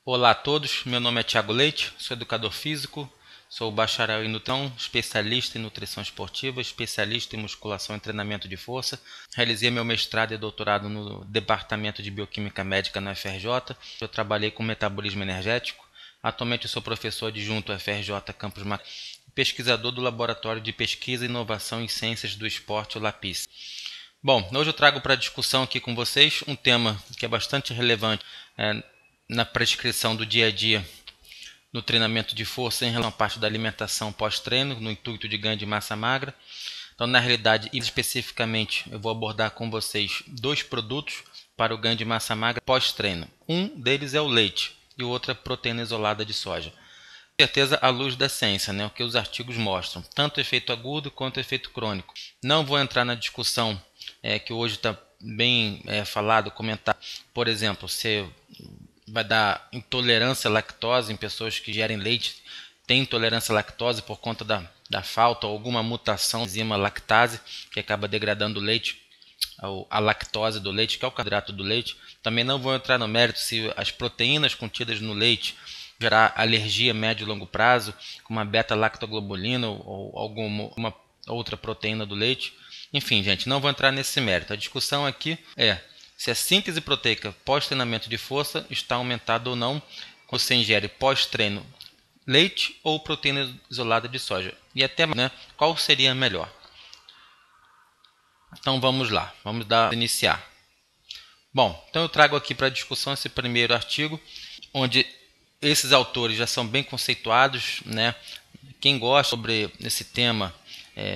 Olá a todos, meu nome é Thiago Leite, sou educador físico, sou bacharel em nutrição, especialista em nutrição esportiva, especialista em musculação e treinamento de força. Realizei meu mestrado e doutorado no Departamento de Bioquímica Médica na UFRJ. Eu trabalhei com metabolismo energético. Atualmente eu sou professor adjunto UFRJ Campus Macaé, pesquisador do Laboratório de Pesquisa e Inovação em Ciências do Esporte, o LAPIS. Bom, hoje eu trago para discussão aqui com vocês um tema que é bastante relevante na prescrição do dia a dia no treinamento de força em relação à parte da alimentação pós-treino, no intuito de ganho de massa magra. Então, na realidade, especificamente, eu vou abordar com vocês dois produtos para o ganho de massa magra pós-treino. Um deles é o leite e o outro é a proteína isolada de soja. Com certeza, à luz da ciência, o que os artigos mostram, tanto o efeito agudo quanto o efeito crônico. Não vou entrar na discussão que hoje está bem falado, comentar, por exemplo, se vai dar intolerância à lactose em pessoas que gerem leite, tem intolerância à lactose por conta da falta ou alguma mutação da enzima lactase, que acaba degradando o leite, a lactose do leite, que é o carboidrato do leite. Também não vou entrar no mérito se as proteínas contidas no leite gerar alergia a médio e longo prazo, como a beta-lactoglobulina ou alguma outra proteína do leite. Enfim, gente, não vou entrar nesse mérito. A discussão aqui é se a síntese proteica pós-treinamento de força está aumentada ou não quando você ingere pós-treino leite ou proteína isolada de soja. E até qual seria melhor. Então vamos lá, vamos iniciar. Bom, então eu trago aqui para discussão esse primeiro artigo, onde esses autores já são bem conceituados, Quem gosta sobre esse tema,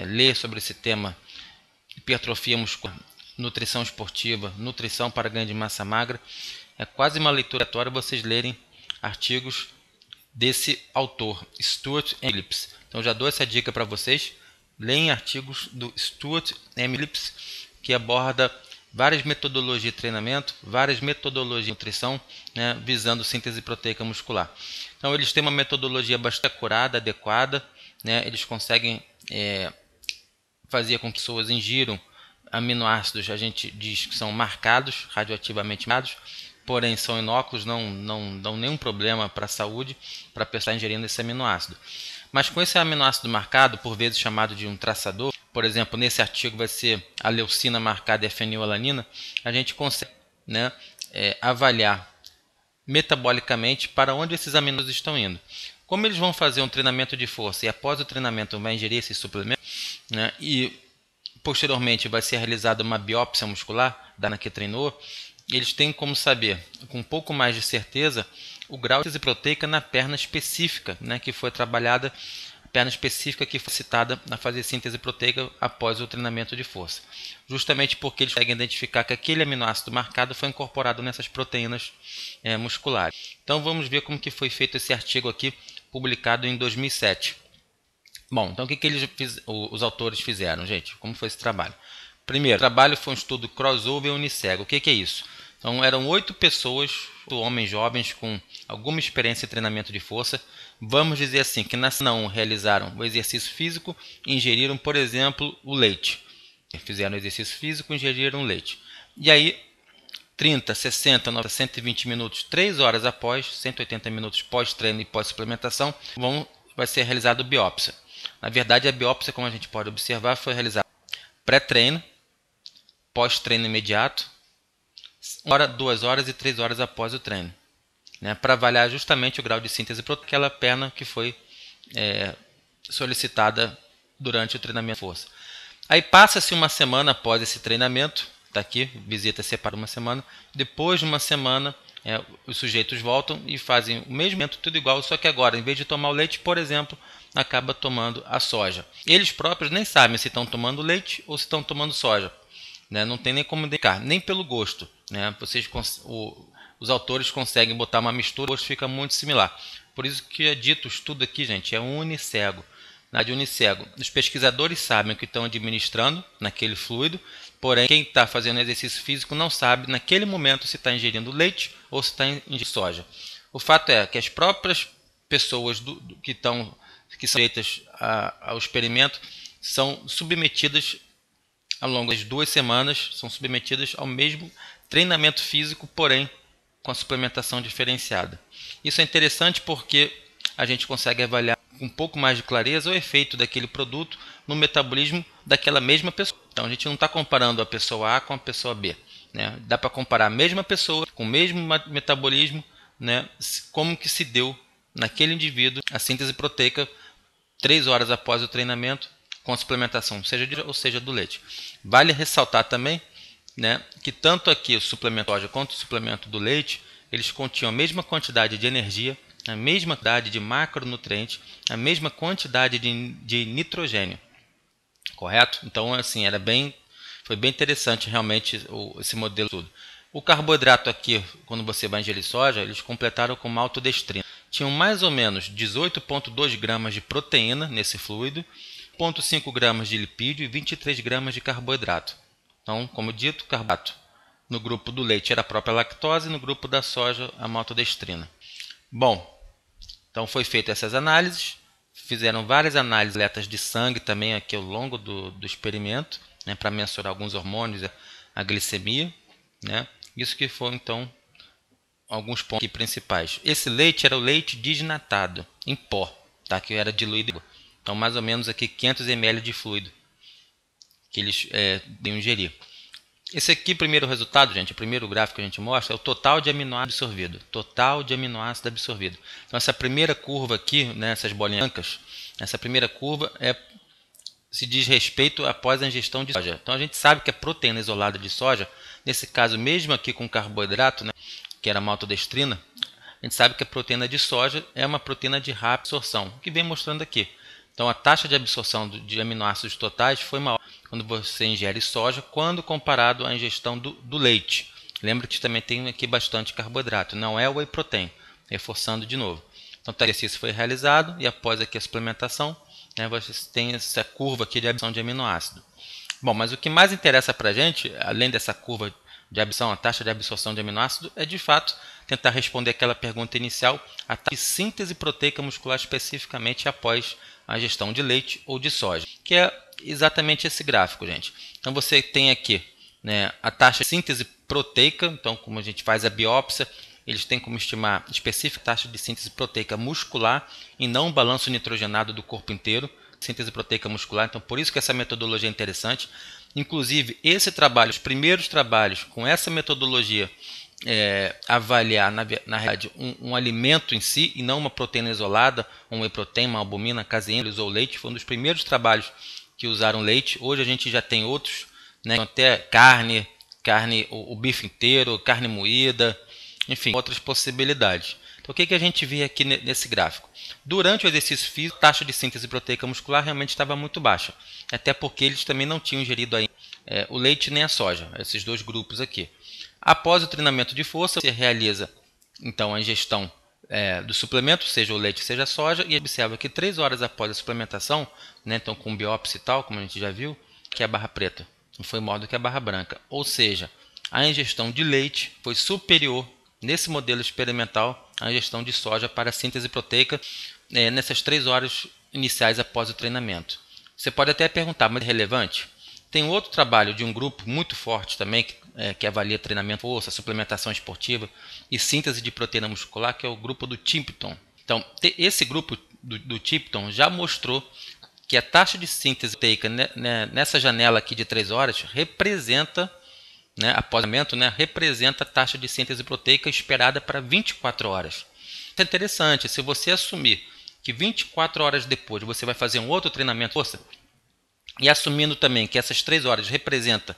lê sobre esse tema, hipertrofia muscular, nutrição esportiva, nutrição para ganho de massa magra, é quase uma leitura aleatória vocês lerem artigos desse autor, Stuart M. Phillips. Então já dou essa dica para vocês, leem artigos do Stuart M. Phillips, que aborda várias metodologias de treinamento, várias metodologias de nutrição, visando síntese proteica muscular. Então eles têm uma metodologia bastante acurada, adequada, eles conseguem fazer com que pessoas ingiram aminoácidos, a gente diz que são marcados, radioativamente marcados, porém são inóculos, não dão nenhum problema para a saúde, para a pessoa ingerindo esse aminoácido. Mas com esse aminoácido marcado, por vezes chamado de um traçador, por exemplo, nesse artigo vai ser a leucina marcada e a fenilalanina, a gente consegue avaliar metabolicamente para onde esses aminoácidos estão indo. Como eles vão fazer um treinamento de força e após o treinamento vai ingerir esses suplementos, e posteriormente vai ser realizada uma biópsia muscular da que treinou, eles têm como saber, com um pouco mais de certeza, o grau de síntese proteica na perna específica, que foi trabalhada, perna específica que foi citada a fazer síntese proteica após o treinamento de força. Justamente porque eles conseguem identificar que aquele aminoácido marcado foi incorporado nessas proteínas musculares. Então vamos ver como que foi feito esse artigo aqui, publicado em 2007. Bom, então o que os autores fizeram, gente? Como foi esse trabalho? Primeiro, o trabalho foi um estudo crossover unicego. O que é isso? Então eram 8 pessoas, homens jovens com alguma experiência em treinamento de força. Vamos dizer assim, que não realizaram o exercício físico e ingeriram, por exemplo, o leite. Fizeram exercício físico e ingeriram leite. E aí, 30, 60, 90, 120 minutos, 3 horas após, 180 minutos pós-treino e pós-suplementação, vai ser realizado biópsia. Na verdade, a biópsia, como a gente pode observar, foi realizada pré-treino, pós-treino imediato, 1 hora, 2 horas e 3 horas após o treino, para avaliar justamente o grau de síntese proteica daquela perna que foi solicitada durante o treinamento de força. Aí passa-se uma semana após esse treinamento, está aqui, visita separa uma semana, depois de uma semana os sujeitos voltam e fazem o mesmo momento, tudo igual, só que agora, em vez de tomar o leite, por exemplo, acaba tomando a soja. Eles próprios nem sabem se estão tomando leite ou se estão tomando soja. Não tem nem como identificar, nem pelo gosto. Os autores conseguem botar uma mistura, o gosto fica muito similar. Por isso que é dito, o estudo aqui, gente, é unicego. Unicego. Os pesquisadores sabem o que estão administrando naquele fluido, porém quem está fazendo exercício físico não sabe naquele momento se está ingerindo leite ou se está ingerindo soja. O fato é que as próprias pessoas que são sujeitas ao experimento são submetidas ao longo das 2 semanas, são submetidas ao mesmo treinamento físico, porém com a suplementação diferenciada. Isso é interessante porque a gente consegue avaliar com um pouco mais de clareza o efeito daquele produto no metabolismo daquela mesma pessoa. Então a gente não está comparando a pessoa A com a pessoa B, né? Dá para comparar a mesma pessoa com o mesmo metabolismo, né? Como que se deu naquele indivíduo a síntese proteica 3 horas após o treinamento com a suplementação, seja ou seja do leite. Vale ressaltar também, né, que tanto aqui o suplemento de soja quanto o suplemento do leite, eles continham a mesma quantidade de energia, a mesma quantidade de macronutrientes, a mesma quantidade de nitrogênio. Correto? Então, assim, foi bem interessante realmente esse modelo tudo. O carboidrato aqui, quando você vai ingerir soja, eles completaram com maltodestrina. Tinham mais ou menos 18,2 gramas de proteína nesse fluido, 0,5 gramas de lipídio e 23 gramas de carboidrato. Então, como dito, carboidrato no grupo do leite era a própria lactose, no grupo da soja a maltodestrina. Bom, então foi feito essas análises, fizeram várias análises letas de sangue também aqui ao longo do experimento, né, para mensurar alguns hormônios, a glicemia, né? Isso que foram então alguns pontos principais. Esse leite era o leite desnatado em pó, tá? Que era diluído em água. Então mais ou menos aqui 500 ml de fluido que eles iam ingerir. Esse aqui, primeiro resultado, gente, o primeiro gráfico que a gente mostra é o total de aminoácido absorvido. Total de aminoácido absorvido. Então essa primeira curva aqui, né, essas bolinhas brancas, essa primeira curva se diz respeito após a ingestão de soja. Então a gente sabe que a proteína isolada de soja, nesse caso mesmo aqui com carboidrato, né, que era a maltodestrina, a gente sabe que a proteína de soja é uma proteína de rápida absorção, o que vem mostrando aqui. Então a taxa de absorção de aminoácidos totais foi maior quando você ingere soja, quando comparado à ingestão do leite. Lembra que também tem aqui bastante carboidrato, não é o whey protein, reforçando de novo. Então o exercício foi realizado e após aqui a suplementação, né, você tem essa curva aqui de absorção de aminoácido. Bom, mas o que mais interessa para a gente, além dessa curva de absorção, a taxa de absorção de aminoácido, é de fato tentar responder aquela pergunta inicial, a taxa de síntese proteica muscular especificamente após a ingestão de leite ou de soja, que é exatamente esse gráfico, gente. Então você tem aqui, né, a taxa de síntese proteica, então como a gente faz a biópsia, eles têm como estimar específica taxa de síntese proteica muscular e não o balanço nitrogenado do corpo inteiro, síntese proteica muscular, então por isso que essa metodologia é interessante. Inclusive, esse trabalho, os primeiros trabalhos com essa metodologia, avaliar, na realidade, um alimento em si e não uma proteína isolada, um whey protein, uma albumina, caseína, usou leite, foi um dos primeiros trabalhos que usaram leite. Hoje a gente já tem outros, né, até carne, o bife inteiro, carne moída, enfim, outras possibilidades. Então, o que a gente vê aqui nesse gráfico? Durante o exercício físico, a taxa de síntese proteica muscular realmente estava muito baixa, até porque eles também não tinham ingerido ainda o leite nem a soja, esses dois grupos aqui. Após o treinamento de força, você realiza então a ingestão do suplemento, seja o leite, seja a soja, e observa que 3 horas após a suplementação, né, então com biópsia e tal, como a gente já viu, que é a barra preta, não foi maior do que a barra branca. Ou seja, a ingestão de leite foi superior, nesse modelo experimental, à ingestão de soja para a síntese proteica nessas 3 horas iniciais após o treinamento. Você pode até perguntar, mas é relevante? Tem outro trabalho de um grupo muito forte também, que avalia treinamento, força, suplementação esportiva e síntese de proteína muscular, que é o grupo do Tipton. Então, esse grupo do Tipton já mostrou que a taxa de síntese proteica nessa janela aqui de 3 horas representa, né, após o treinamento, né, representa a taxa de síntese proteica esperada para 24 horas. Isso é interessante, se você assumir que 24 horas depois você vai fazer um outro treinamento de força, e assumindo também que essas 3 horas representam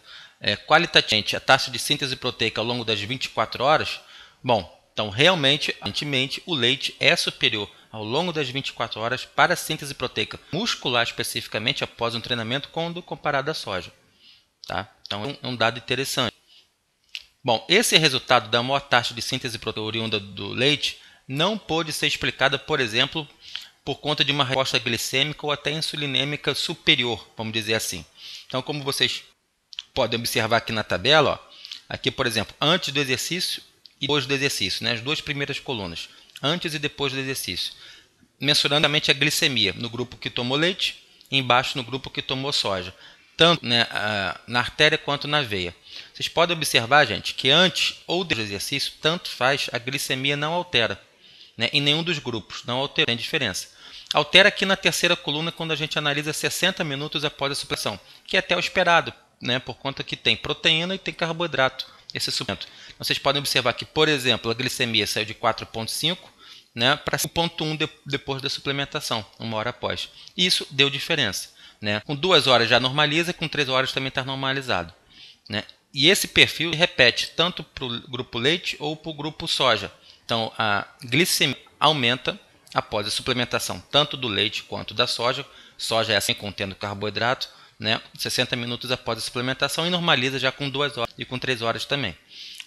qualitativamente a taxa de síntese proteica ao longo das 24 horas, bom, então realmente, aparentemente, o leite é superior ao longo das 24 horas para a síntese proteica muscular especificamente após um treinamento quando comparado à soja. Tá? Então é um dado interessante. Bom, esse resultado da maior taxa de síntese proteica oriunda do leite não pôde ser explicada, por exemplo, por conta de uma resposta glicêmica ou até insulinêmica superior, vamos dizer assim. Então, como vocês podem observar aqui na tabela, ó, aqui, por exemplo, antes do exercício e depois do exercício, né, as duas primeiras colunas, antes e depois do exercício, mensurando a glicemia no grupo que tomou leite e embaixo no grupo que tomou soja. tanto, né, na artéria quanto na veia. Vocês podem observar, gente, que antes ou depois do exercício, tanto faz, a glicemia não altera, né, em nenhum dos grupos, não altera, tem diferença. Altera aqui na terceira coluna quando a gente analisa 60 minutos após a suplementação, que é até o esperado, né, por conta que tem proteína e tem carboidrato, esse suplemento. Vocês podem observar que, por exemplo, a glicemia saiu de 4,5, né, para 5,1 depois da suplementação, 1 hora após. Isso deu diferença, né? Com 2 horas já normaliza, com 3 horas também está normalizado, né? E esse perfil repete tanto para o grupo leite ou para o grupo soja. Então, a glicemia aumenta após a suplementação, tanto do leite quanto da soja. Soja é assim, contendo carboidrato, né? 60 minutos após a suplementação, e normaliza já com 2 horas e com 3 horas também.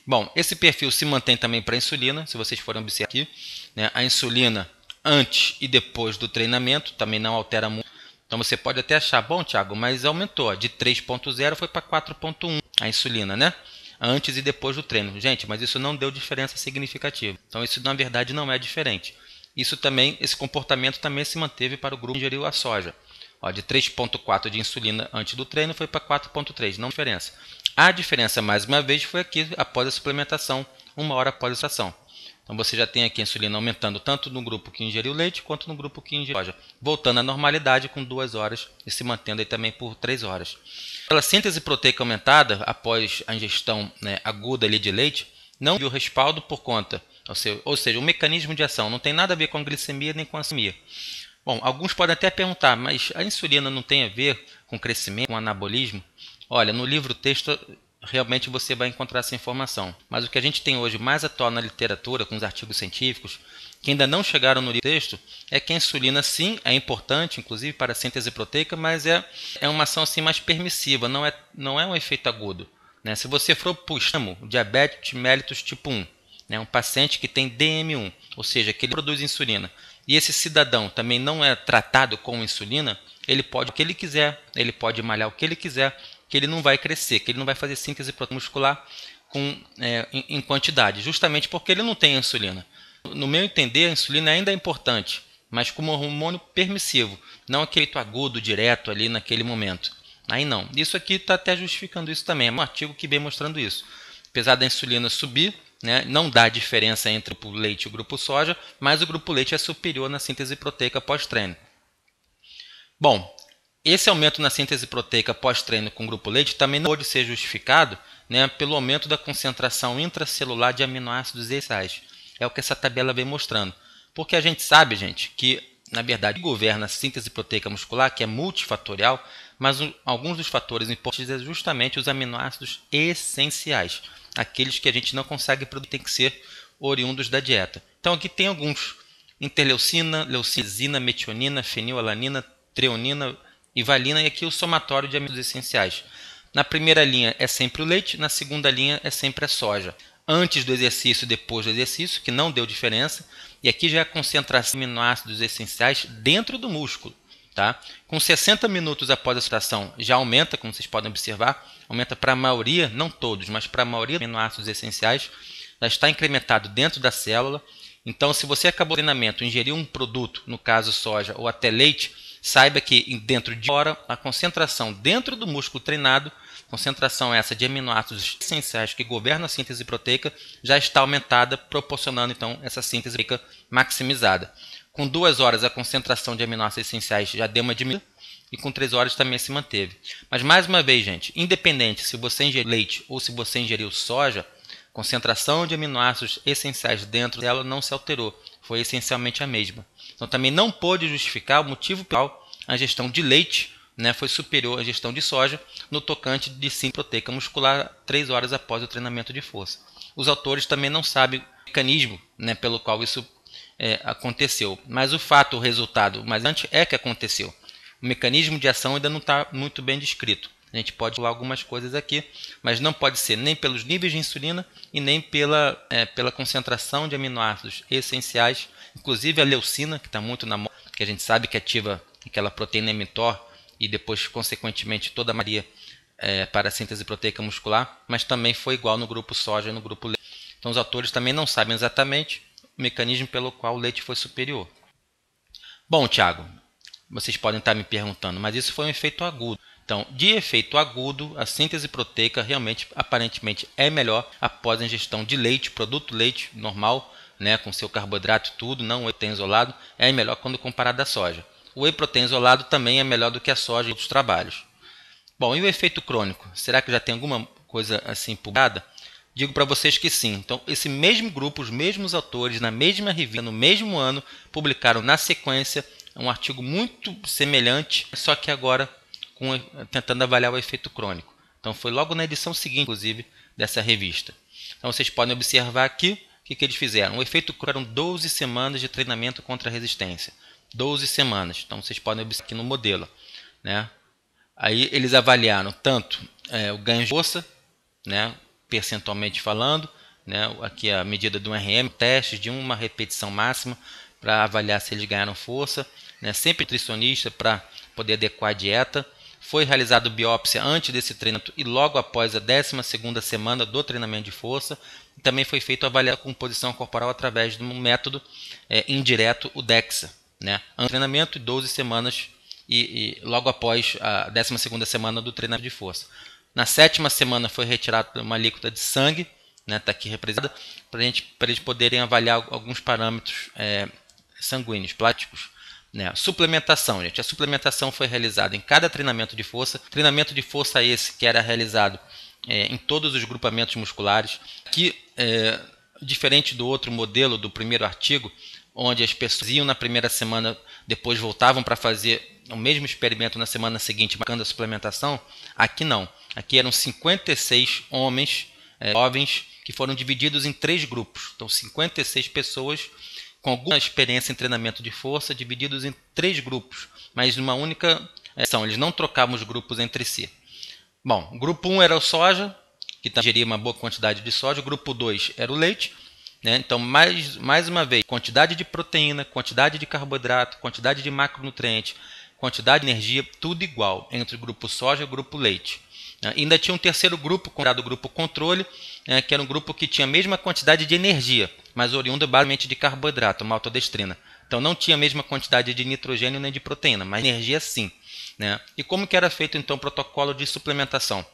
Bom, esse perfil se mantém também para a insulina, se vocês forem observar aqui, né? A insulina antes e depois do treinamento também não altera muito. Então você pode até achar, bom, Thiago, mas aumentou, de 3,0 foi para 4,1 a insulina, né? Antes e depois do treino. Gente, mas isso não deu diferença significativa. Então isso na verdade não é diferente. Isso também, esse comportamento também se manteve para o grupo que ingeriu a soja. Ó, de 3,4 de insulina antes do treino foi para 4,3, não diferença. A diferença, mais uma vez, foi aqui após a suplementação, 1 hora após a suplementação. Então você já tem aqui a insulina aumentando tanto no grupo que ingeriu leite quanto no grupo que ingeriu soja, voltando à normalidade com 2 horas e se mantendo aí também por 3 horas. Pela síntese proteica aumentada após a ingestão, né, aguda ali de leite, não viu respaldo por conta, ou seja, o mecanismo de ação não tem nada a ver com a glicemia nem com a glicemia. Bom, alguns podem até perguntar, mas a insulina não tem a ver com crescimento, com anabolismo? Olha, no livro-texto realmente você vai encontrar essa informação. Mas o que a gente tem hoje mais atual na literatura, com os artigos científicos, que ainda não chegaram no livro-texto, é que a insulina sim é importante, inclusive para a síntese proteica, mas é uma ação assim mais permissiva, não é um efeito agudo, né? Se você for para o extremo, diabetes mellitus tipo 1, né, um paciente que tem DM1, ou seja, que ele produz insulina, e esse cidadão também não é tratado com insulina, ele pode o que ele quiser, ele pode malhar o que ele quiser, que ele não vai crescer, que ele não vai fazer síntese muscular em quantidade, justamente porque ele não tem insulina. No meu entender, a insulina ainda é importante, mas como um hormônio permissivo, não aquele efeito agudo, direto ali naquele momento. Aí não. Isso aqui está até justificando isso também, é um artigo que vem mostrando isso. Apesar da insulina subir, né, não dá diferença entre o grupo leite e o grupo soja, mas o grupo leite é superior na síntese proteica pós-treino. Bom, esse aumento na síntese proteica pós-treino com o grupo leite também não pode ser justificado, né, pelo aumento da concentração intracelular de aminoácidos essenciais. É o que essa tabela vem mostrando. Porque a gente sabe, gente, que na verdade governa a síntese proteica muscular, que é multifatorial, mas alguns dos fatores importantes é justamente os aminoácidos essenciais. Aqueles que a gente não consegue produzir, tem que ser oriundos da dieta. Então aqui tem alguns: interleucina, leucina, metionina, fenilalanina, treonina e valina, e aqui o somatório de aminoácidos essenciais. Na primeira linha é sempre o leite, na segunda linha é sempre a soja. Antes do exercício e depois do exercício, que não deu diferença, e aqui já é a concentração de aminoácidos essenciais dentro do músculo. Tá? Com 60 minutos após a suplementação já aumenta, como vocês podem observar, aumenta para a maioria, não todos, mas para a maioria dos aminoácidos essenciais, já está incrementado dentro da célula. Então, se você acabou o treinamento, ingeriu um produto, no caso soja ou até leite, saiba que dentro de 1 hora, a concentração dentro do músculo treinado, concentração essa de aminoácidos essenciais que governam a síntese proteica, já está aumentada, proporcionando então essa síntese proteica maximizada. Com 2 horas, a concentração de aminoácidos essenciais já deu uma diminuída, e com 3 horas também se manteve. Mas mais uma vez, gente, independente se você ingeriu leite ou se você ingeriu soja, concentração de aminoácidos essenciais dentro dela não se alterou, foi essencialmente a mesma. Então também não pôde justificar o motivo pelo qual a ingestão de leite, né, foi superior à ingestão de soja no tocante de síntese proteica muscular 3 horas após o treinamento de força. Os autores também não sabem o mecanismo, né, pelo qual isso aconteceu, mas o fato, o resultado mais antes é que aconteceu. O mecanismo de ação ainda não está muito bem descrito. A gente pode falar algumas coisas aqui, mas não pode ser nem pelos níveis de insulina e nem pela concentração de aminoácidos essenciais, inclusive a leucina, que está muito na moda, que a gente sabe que ativa aquela proteína mTOR e depois, consequentemente, toda a maioria para a síntese proteica muscular, mas também foi igual no grupo soja e no grupo leite. Então os autores também não sabem exatamente o mecanismo pelo qual o leite foi superior. Bom, Thiago, vocês podem estar me perguntando, mas isso foi um efeito agudo. Então, de efeito agudo, a síntese proteica realmente, aparentemente, é melhor após a ingestão de leite, produto leite normal, né, com seu carboidrato e tudo, não o whey protein isolado, é melhor quando comparado à soja. O whey protein isolado também é melhor do que a soja em outros trabalhos. Bom, e o efeito crônico? Será que já tem alguma coisa assim publicada? Digo para vocês que sim. Então, esse mesmo grupo, os mesmos autores, na mesma revista, no mesmo ano, publicaram na sequência um artigo muito semelhante, só que agora tentando avaliar o efeito crônico. Então, foi logo na edição seguinte, inclusive, dessa revista. Então, vocês podem observar aqui o que eles fizeram. O efeito crônico eram 12 semanas de treinamento contra a resistência. 12 semanas. Então, vocês podem observar aqui no modelo, né? Aí eles avaliaram tanto o ganho de força, né, percentualmente falando, né, aqui a medida do RM, testes de uma repetição máxima para avaliar se eles ganharam força, né, sempre nutricionista para poder adequar a dieta. Foi realizado biópsia antes desse treinamento e logo após a 12ª semana do treinamento de força. E também foi feito avaliar a composição corporal através de um método indireto, o DEXA, né, antes do treinamento e 12 semanas e logo após a 12ª semana do treinamento de força. Na 7ª semana foi retirada uma alíquota de sangue, né, está aqui representada, para eles poderem avaliar alguns parâmetros sanguíneos, pláticos. Né. Suplementação, gente. A suplementação foi realizada em cada treinamento de força. Treinamento de força esse que era realizado em todos os grupamentos musculares. Que, diferente do outro modelo, do primeiro artigo, onde as pessoas iam na primeira semana, depois voltavam para fazer o mesmo experimento na semana seguinte, marcando a suplementação, aqui não. Aqui eram 56 homens jovens que foram divididos em 3 grupos. Então, 56 pessoas com alguma experiência em treinamento de força, divididos em 3 grupos, mas numa única ação. Eles não trocavam os grupos entre si. Bom, o grupo 1 era o soja, que ingeria uma boa quantidade de soja. O grupo 2 era o leite. Né? Então, mais uma vez, quantidade de proteína, quantidade de carboidrato, quantidade de macronutriente, quantidade de energia, tudo igual entre o grupo soja e o grupo leite. Ainda tinha um terceiro grupo, considerado o grupo controle, que era um grupo que tinha a mesma quantidade de energia, mas oriunda basicamente de carboidrato, maltodextrina. Então não tinha a mesma quantidade de nitrogênio nem de proteína, mas energia sim. Né? E como que era feito então o protocolo de suplementação?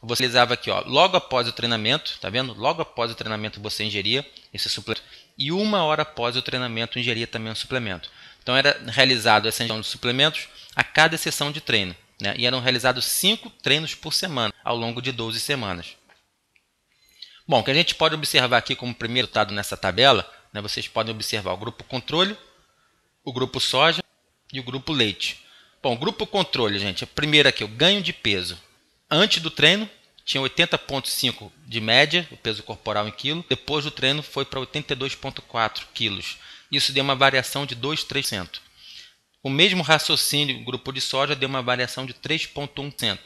Você utilizava aqui, ó, logo após o treinamento, tá vendo? Logo após o treinamento você ingeria esse suplemento e 1 hora após o treinamento ingeria também um suplemento. Então era realizado essa ingestão de suplementos a cada sessão de treino, né? E eram realizados 5 treinos por semana ao longo de 12 semanas. Bom, o que a gente pode observar aqui como primeiro resultado nessa tabela, né, vocês podem observar o grupo controle, o grupo soja e o grupo leite. Bom, o grupo controle, gente, primeiro aqui, o ganho de peso. Antes do treino, tinha 80,5 de média, o peso corporal em quilo. Depois do treino, foi para 82,4 quilos. Isso deu uma variação de 2,3%. O mesmo raciocínio, o grupo de soja, deu uma variação de 3,1%.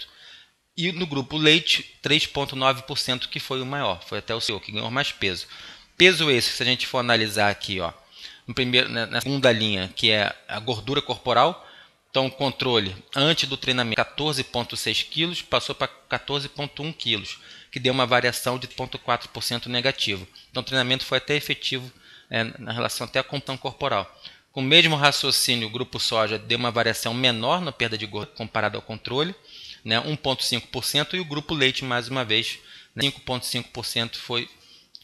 E no grupo leite, 3,9%, que foi o maior. Foi até o seu, que ganhou mais peso. Peso esse, se a gente for analisar aqui, ó, na segunda linha, que é a gordura corporal. Então, o controle, antes do treinamento, 14,6 kg, passou para 14,1 kg, que deu uma variação de 0,4% negativo. Então, o treinamento foi até efetivo na relação até à composição corporal. Com o mesmo raciocínio, o grupo soja deu uma variação menor na perda de gordura comparado ao controle, né, 1,5%, e o grupo leite, mais uma vez, 5,5% foi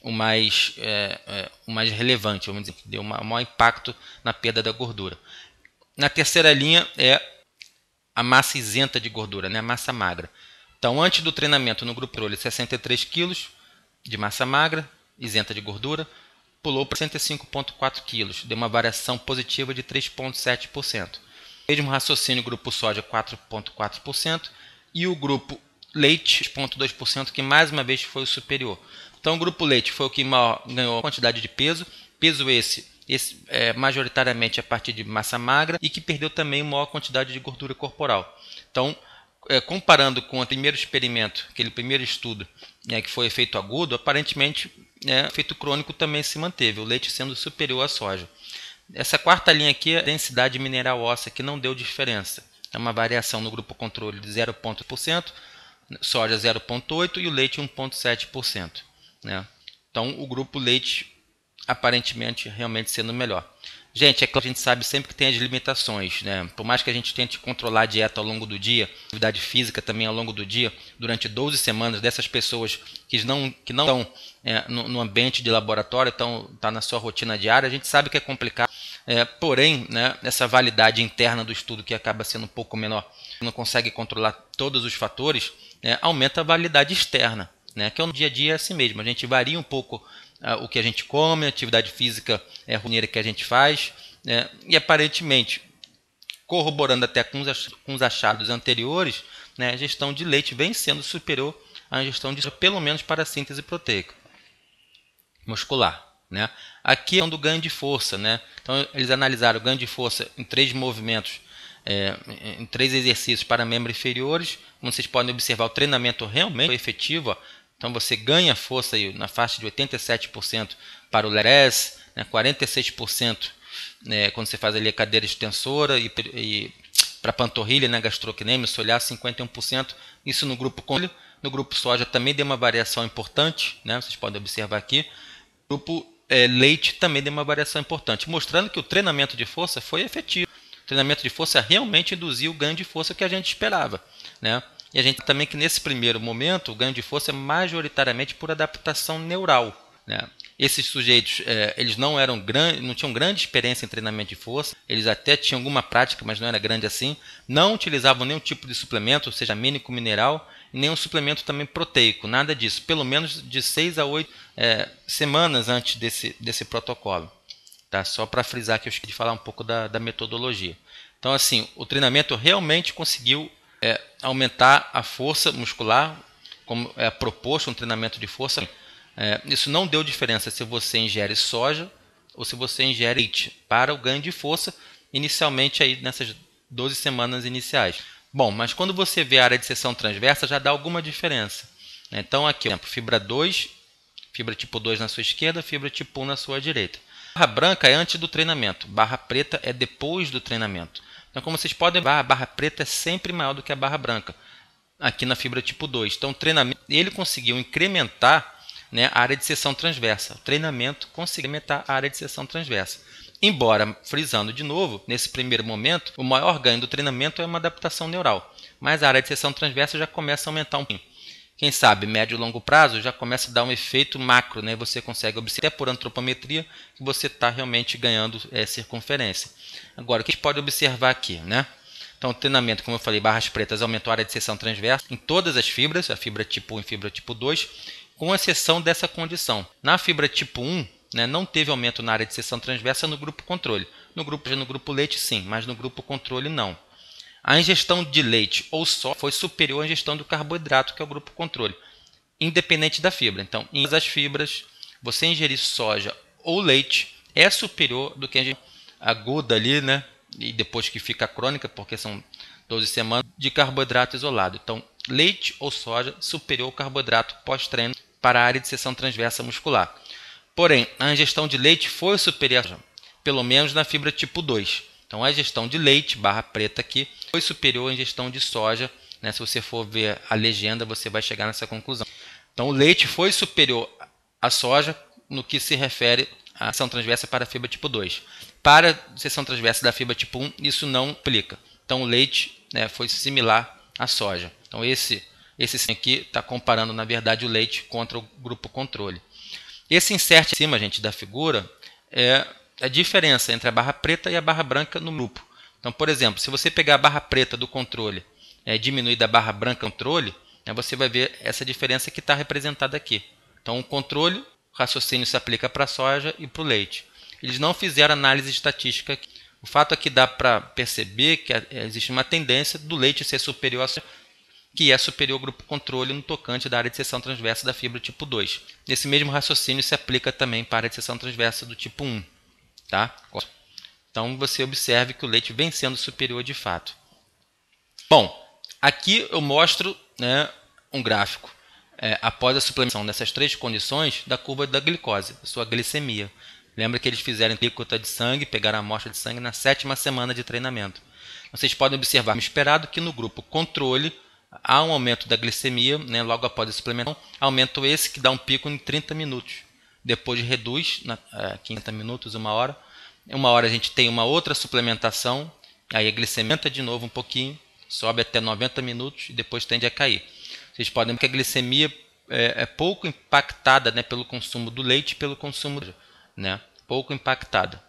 o mais relevante, vamos dizer, que deu um maior impacto na perda da gordura. Na terceira linha é a massa isenta de gordura, né? A massa magra. Então, antes do treinamento no grupo controle, 63 kg de massa magra, isenta de gordura, pulou para 105,4 kg, deu uma variação positiva de 3,7%. Mesmo raciocínio, grupo soja, 4,4%, e o grupo leite, 0,2%, que mais uma vez foi o superior. Então, o grupo leite foi o que maior ganhou a quantidade de peso, peso esse majoritariamente a partir de massa magra, e que perdeu também maior quantidade de gordura corporal. Então, comparando com o primeiro experimento, aquele primeiro estudo, que foi efeito agudo, aparentemente o efeito crônico também se manteve, o leite sendo superior à soja. Essa quarta linha aqui é a densidade mineral óssea, que não deu diferença. É uma variação no grupo controle de 0,1%, soja 0,8% e o leite 1,7%. Né? Então, o grupo leite aparentemente realmente sendo melhor. Gente, é claro que a gente sabe sempre que tem as limitações, né? Por mais que a gente tente controlar a dieta ao longo do dia, atividade física também ao longo do dia, durante 12 semanas, dessas pessoas que não estão no ambiente de laboratório, tá na sua rotina diária, a gente sabe que é complicado. Porém, né, essa validade interna do estudo, que acaba sendo um pouco menor, não consegue controlar todos os fatores, né, aumenta a validade externa, né, que é no dia a dia assim mesmo. A gente varia um pouco o que a gente come, a atividade física rotineira que a gente faz, né, e aparentemente, corroborando até com os achados anteriores, né, a ingestão de leite vem sendo superior à ingestão de soja, pelo menos para a síntese proteica muscular. Né? Aqui é do ganho de força. Né? Então, eles analisaram o ganho de força em 3 movimentos, em 3 exercícios para membros inferiores. Como vocês podem observar, o treinamento realmente foi efetivo. Então, você ganha força aí na faixa de 87% para o leg press, né? 46% quando você faz ali a cadeira extensora, e para panturrilha, né, gastrocnêmio, solhar 51%. Isso no grupo controle. No grupo soja também deu uma variação importante, né? Vocês podem observar aqui. No grupo leite também deu uma variação importante, mostrando que o treinamento de força foi efetivo. O treinamento de força realmente induziu o ganho de força que a gente esperava, né? E a gente também que nesse primeiro momento o ganho de força é majoritariamente por adaptação neural, né? Esses sujeitos eles não tinham grande experiência em treinamento de força, eles até tinham alguma prática, mas não era grande assim, não utilizavam nenhum tipo de suplemento, seja amínico, mineral, e nenhum suplemento também proteico, nada disso, pelo menos de 6 a 8 semanas antes desse protocolo. Tá? Só para frisar que eu esqueci de falar um pouco da metodologia. Então, assim, o treinamento realmente conseguiu aumentar a força muscular, como é proposto um treinamento de força. Isso não deu diferença se você ingere soja ou se você ingere leite para o ganho de força, inicialmente aí nessas 12 semanas iniciais. Bom, mas quando você vê a área de seção transversa, já dá alguma diferença. Então, aqui, por exemplo, fibra 2, fibra tipo 2 na sua esquerda, fibra tipo 1 na sua direita. Barra branca é antes do treinamento, barra preta é depois do treinamento. Então, como vocês podem ver, a barra preta é sempre maior do que a barra branca, aqui na fibra tipo 2. Então, o treinamento, ele conseguiu incrementar, né, a área de seção transversa. O treinamento conseguiu aumentar a área de seção transversa. Embora, frisando de novo, nesse primeiro momento, o maior ganho do treinamento é uma adaptação neural. Mas a área de seção transversa já começa a aumentar um pouquinho. Quem sabe, médio e longo prazo, já começa a dar um efeito macro. Né? Você consegue observar, até por antropometria, que você está realmente ganhando circunferência. Agora, o que a gente pode observar aqui? Né? Então, o treinamento, como eu falei, barras pretas aumentou a área de seção transversa em todas as fibras, a fibra tipo 1 e fibra tipo 2, com exceção dessa condição. Na fibra tipo 1, né, não teve aumento na área de seção transversa no grupo controle. No grupo leite, sim, mas no grupo controle, não. A ingestão de leite ou só foi superior à ingestão do carboidrato, que é o grupo controle, independente da fibra. Então, em todas as fibras, você ingerir soja ou leite é superior do que a ingestão aguda ali, né? E depois que fica crônica, porque são 12 semanas de carboidrato isolado. Então, leite ou soja superior ao carboidrato pós-treino para a área de seção transversa muscular. Porém, a ingestão de leite foi superior, pelo menos na fibra tipo 2. Então, a ingestão de leite, barra preta aqui, foi superior à ingestão de soja. Né? Se você for ver a legenda, você vai chegar nessa conclusão. Então, o leite foi superior à soja no que se refere à seção transversa para a fibra tipo 2. Para a seção transversa da fibra tipo 1, isso não aplica. Então, o leite, né, foi similar à soja. Então, esse aqui está comparando, na verdade, o leite contra o grupo controle. Esse insert em cima, gente, da figura é a diferença entre a barra preta e a barra branca no grupo. Então, por exemplo, se você pegar a barra preta do controle e diminuir da barra branca do controle, você vai ver essa diferença que está representada aqui. Então, o controle, o raciocínio se aplica para a soja e para o leite. Eles não fizeram análise estatística aqui. O fato é que dá para perceber que existe uma tendência do leite ser superior à soja, que é superior ao grupo controle no tocante da área de seção transversa da fibra tipo 2. Esse mesmo raciocínio se aplica também para a área de seção transversa do tipo 1. Tá? Então, você observe que o leite vem sendo superior de fato. Bom, aqui eu mostro, né, um gráfico após a suplementação dessas 3 condições da curva da glicose, da sua glicemia. Lembra que eles fizeram alíquota de sangue, pegaram a amostra de sangue na 7ª semana de treinamento. Vocês podem observar, esperado que no grupo controle há um aumento da glicemia, né, logo após a suplementação, aumento esse que dá um pico em 30 minutos. depois reduz 50 minutos, 1 hora. 1 hora a gente tem uma outra suplementação, aí a glicemia aumenta de novo um pouquinho, sobe até 90 minutos e depois tende a cair. Vocês podem ver que a glicemia é pouco impactada, né, pelo consumo do leite e pelo consumo, né, pouco impactada,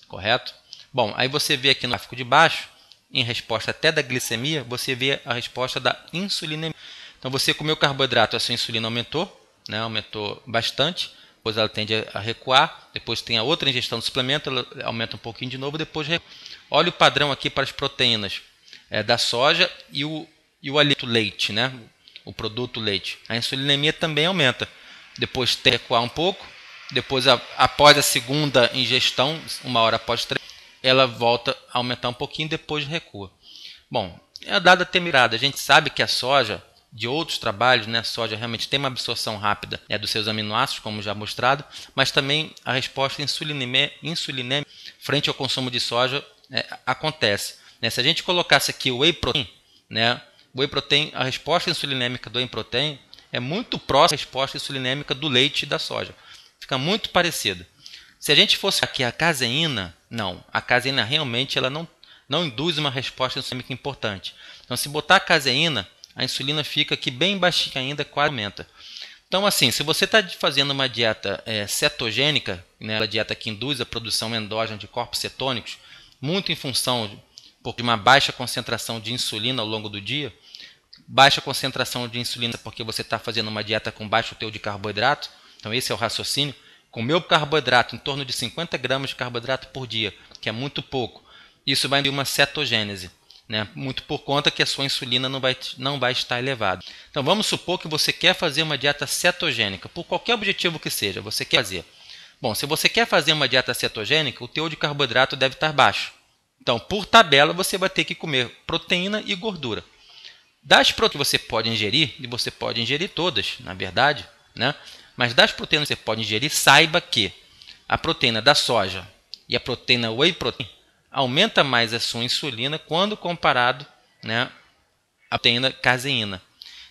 correto? Bom, aí você vê aqui no gráfico de baixo, em resposta até da glicemia, você vê a resposta da insulina. Então você comeu carboidrato, a sua insulina aumentou, né, aumentou bastante, depois ela tende a recuar, depois tem a outra ingestão do suplemento, ela aumenta um pouquinho de novo, depois recua. Olha o padrão aqui para as proteínas da soja e o alimento leite, né, o produto leite. A insulinemia também aumenta, depois tem que recuar um pouco, depois após a segunda ingestão, 1 hora após 3, ela volta a aumentar um pouquinho, depois recua. Bom, é dada a temerada, a gente sabe que a soja, de outros trabalhos, né, a soja realmente tem uma absorção rápida dos seus aminoácidos, como já mostrado, mas também a resposta insulinêmica frente ao consumo de soja acontece. Né? Se a gente colocasse aqui o whey protein, né, whey protein, a resposta insulinêmica do whey protein é muito próxima à resposta insulinêmica do leite e da soja. Fica muito parecido. Se a gente fosse aqui a caseína, não. A caseína realmente ela não induz uma resposta insulínica importante. Então, se botar a caseína, a insulina fica aqui bem baixinha ainda, quase aumenta. Então, assim, se você está fazendo uma dieta cetogênica, né, uma dieta que induz a produção endógena de corpos cetônicos, muito em função de uma baixa concentração de insulina ao longo do dia, baixa concentração de insulina porque você está fazendo uma dieta com baixo teor de carboidrato, então esse é o raciocínio. Comeu carboidrato, em torno de 50 gramas de carboidrato por dia, que é muito pouco. Isso vai induzir uma cetogênese, né? Muito por conta que a sua insulina não vai estar elevada. Então vamos supor que você quer fazer uma dieta cetogênica, por qualquer objetivo que seja, você quer fazer. Bom, se você quer fazer uma dieta cetogênica, o teor de carboidrato deve estar baixo. Então, por tabela, você vai ter que comer proteína e gordura. Das proteínas que você pode ingerir, e você pode ingerir todas, na verdade, né? Mas das proteínas que você pode ingerir, saiba que a proteína da soja e a proteína whey protein aumenta mais a sua insulina quando comparado, né, à proteína caseína.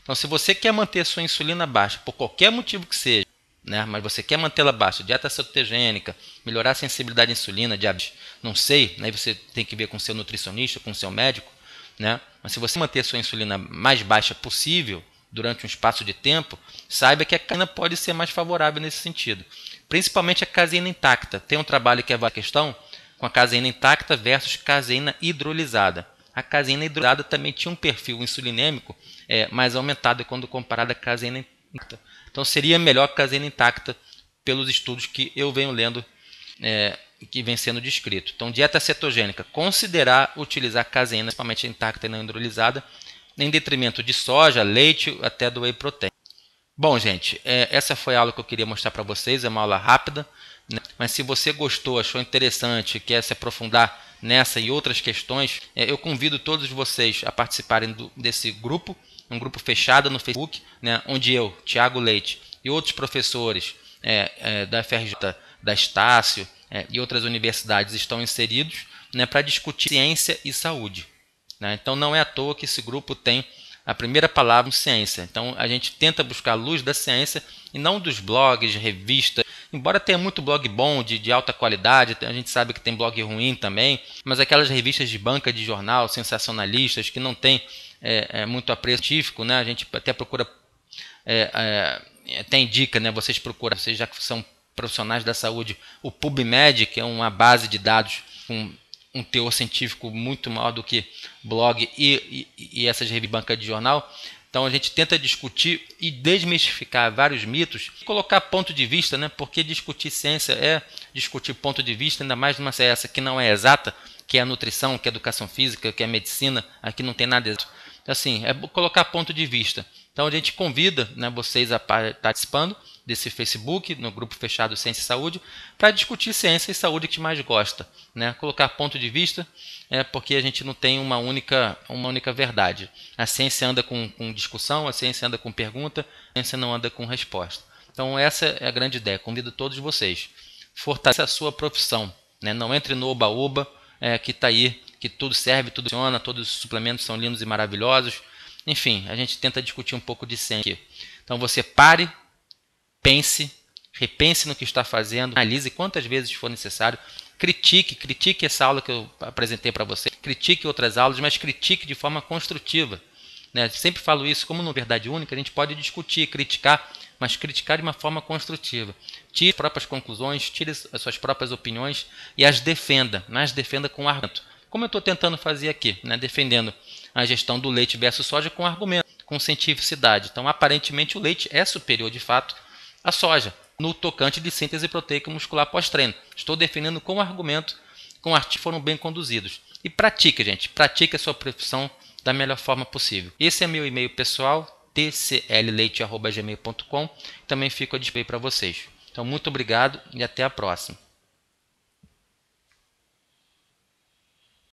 Então, se você quer manter a sua insulina baixa, por qualquer motivo que seja, né, mas você quer mantê-la baixa, dieta cetogênica, melhorar a sensibilidade à insulina, diabetes, não sei, né, você tem que ver com o seu nutricionista, com o seu médico, né, mas se você manter a sua insulina mais baixa possível, durante um espaço de tempo, saiba que a caseína pode ser mais favorável nesse sentido. Principalmente a caseína intacta. Tem um trabalho que avalia a questão com a caseína intacta versus caseína hidrolisada. A caseína hidrolisada também tinha um perfil insulinêmico mais aumentado quando comparada à caseína intacta. Então seria melhor a caseína intacta pelos estudos que eu venho lendo que vem sendo descrito. Então, dieta cetogênica, considerar utilizar caseína, principalmente intacta e não hidrolisada, em detrimento de soja, leite, até do whey protein. Bom, gente, essa foi a aula que eu queria mostrar para vocês, é uma aula rápida, né? Mas se você gostou, achou interessante, quer se aprofundar nessa e outras questões, eu convido todos vocês a participarem desse grupo, um grupo fechado no Facebook, né? Onde eu, Tiago Leite, e outros professores da FRJ, da Estácio e outras universidades estão inseridos, né, para discutir ciência e saúde. Então não é à toa que esse grupo tem a primeira palavra em ciência. Então a gente tenta buscar a luz da ciência e não dos blogs, revistas. Embora tenha muito blog bom, de alta qualidade, a gente sabe que tem blog ruim também, mas aquelas revistas de banca de jornal, sensacionalistas, que não tem muito apreço científico, né? A gente até procura, até indica, né? Vocês procuram, vocês já que são profissionais da saúde, o PubMed, que é uma base de dados com um teor científico muito maior do que blog e essas revistas de banca de jornal. Então a gente tenta discutir e desmistificar vários mitos, colocar ponto de vista, né? Porque discutir ciência é discutir ponto de vista, ainda mais numa ciência que não é exata, que é a nutrição, que é a educação física, que é a medicina, aqui não tem nada exato. Então, assim, é colocar ponto de vista. Então a gente convida, né, vocês a participando desse Facebook, no grupo fechado Ciência e Saúde, para discutir ciência e saúde que mais gosta, né? Colocar ponto de vista, porque a gente não tem uma única verdade. A ciência anda com discussão, a ciência anda com pergunta, a ciência não anda com resposta. Então essa é a grande ideia. Convido todos vocês. Fortaleça a sua profissão, né? Não entre no oba-oba, que está aí, que tudo serve, tudo funciona, todos os suplementos são lindos e maravilhosos. Enfim, a gente tenta discutir um pouco de ciência aqui. Então você pare, pense repense no que está fazendo, analise quantas vezes for necessário, critique essa aula que eu apresentei para você, critique outras aulas, mas critique de forma construtiva. Né? Sempre falo isso, como no Verdade Única, a gente pode discutir, criticar, mas criticar de uma forma construtiva. Tire as próprias conclusões, tire as suas próprias opiniões e as defenda, mas defenda com argumento. Como eu estou tentando fazer aqui, né? Defendendo a gestão do leite versus soja com argumento, com cientificidade. Então, aparentemente, o leite é superior, de fato, à soja, no tocante de síntese proteica muscular pós-treino. Estou defendendo com argumento, com artigos que foram bem conduzidos. E pratique, gente. Pratique a sua profissão da melhor forma possível. Esse é meu e-mail pessoal, tclleite@gmail.com. Também fico a display para vocês. Então, muito obrigado e até a próxima.